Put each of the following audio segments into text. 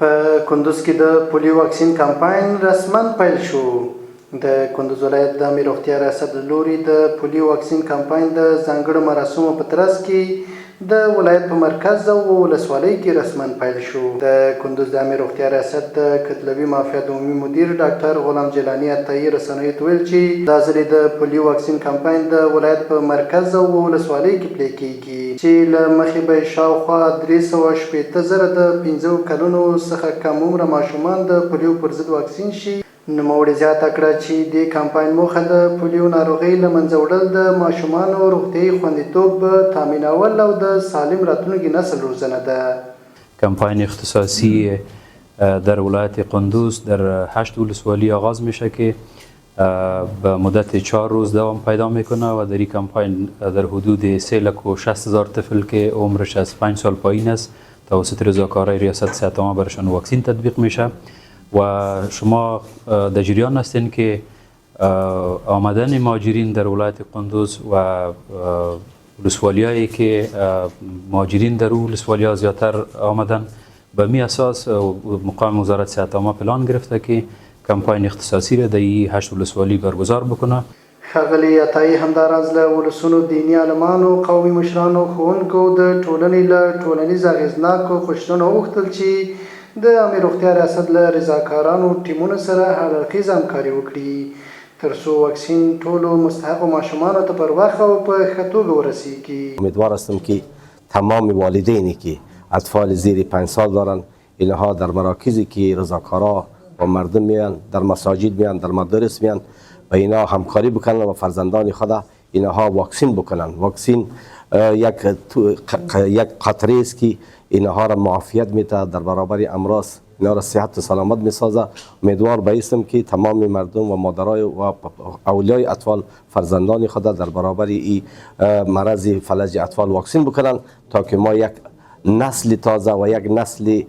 په کندوز کې د پولیو واکسین کمپاین رسما پیل شو. د کندوز ولایت د امیر روغتیا ریاست له لوري د پولیو واکسین کمپاین د ځانګړو مراسمو په ترڅ کې د ولایت په مرکز او ولسوالۍ کې رسما پیل شو. د کندوز د امیر روغتیا ریاست د کتلوي معافیت عمومي مدیر ډاکټر غلام جیلانی عطایي رسنیو ته ویل چې دا ځل د پولیو واکسین کمپاین د ولایت په مرکز او ولسوالۍ کې پلی کیږي چې له مخې به شاوخوا 380,000 د 15 کلونو څخه کم عمره ماشومان د پولیو پر ضد واکسین شي. نوموړي زیاته کړه چې د کمپاین موخه د پولیو ناروغۍ له منځه وړل، د ماشومانو روغتیايي خوندیتوب تامینول او د سالم راتلونکي نسل روزنه ده. کمپاین اختصاصی در ولایت قندوز در 8 ولسوالی آغاز میشه که به مدت 4 روز دوام پیدا میکنه و در این کمپاین در حدود 360,000 طفل که عمرش از 5 سال پایین است توسط رضاکارای ریاست صحت عامه برشان واکسین تطبیق میشه و شما در جریان هستین که آمدن مهاجرین در ولایت قندوز و ولسوالیایی که مهاجرین در ولسوالیا زیادتر آمدن به می اساس مقام وزارت صحت عامه پلان گرفته که کمپاین اختصاصی را در این 8 ولسوالی برگزار بکنه. ښاغلي عطایي همداراز له ولسونو، دیني عالمانو، قومي مشرانو، ښوونکو، د ټولنې له ټولنیز اغېزناکو خوښتنو وغوښتل چې د امیر روغتیا ریاست له رضاکارانو ټیمونو سره هر اړخیزه همکاري وکړي تر څو واکسین ټولو مستحقو ماشومانو ته پر وخت او په ښه توګه ورسیږي. امیدوار هستم که تمام والدینی که اطفال زیر 5 سال دارن اینها در مراکزی که رضاکارا و مردم میان، در مساجد میان، در مدارس میان، و اینا همکاری بکنن و فرزندان خود اینها واکسین بکنن. واکسین یک قطره است که اینها را معافیت میده، در برابر امراض اینا را صحت و سلامت میسازه. امیدوار بایستم که تمام مردم و مادرای و اولیای اطفال فرزندان خود در برابر این مرض فلج اطفال واکسین بکنن تا که ما یک نسل تازه و یک نسل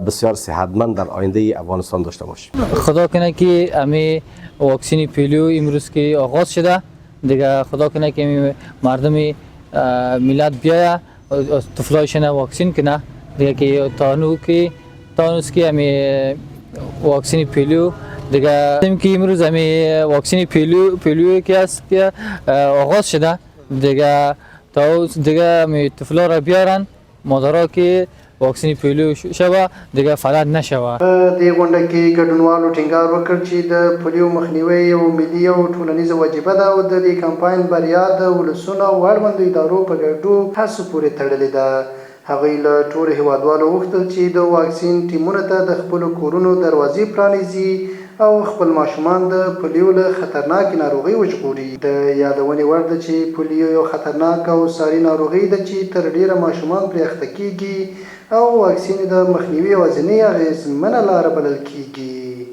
بسیار صحتمند در آینده افغانستان داشته باشیم. خدا کنه که امی واکسین پولیو امروز که آغاز شده دیگه، خدا کنه که مردم ملت بیاید طفلایشان واکسین کنه دیگه که تانوس که امی واکسین پولیو دیگه که امروز امی واکسین پولیو که است که آغاز شده دیگه تا دیگه امی طفلا را بیارن مادرها که واکسین پولیو شوه دیگه فلج نشوه. په دې غونډه کې ګډونوالو ټینګار وکړ چې د پولیو مخنیوی یو ملي او ټولنیزه وجیبه ده او د دې کمپاین بریا د ولسونو او اړوندو ادارو په ګډو هڅو پورې تړلې ده. هغوی له ټولو هیوادوالو وغوښتل چې د واکسین ټیمونو ته د خپلو کورونو دروازې پرانیزي او خپل ماشومان د پولیو له خطرناکې ناروغۍ وژغوري. د یادونې وړ ده چې پولیو یو خطرناک او ساري ناروغۍ ده چې تر ډیره ماشومان پرې اخته کیږي او واکسین د مخنیوي یوازینۍ اغېزمنه لاره بلل کیږي.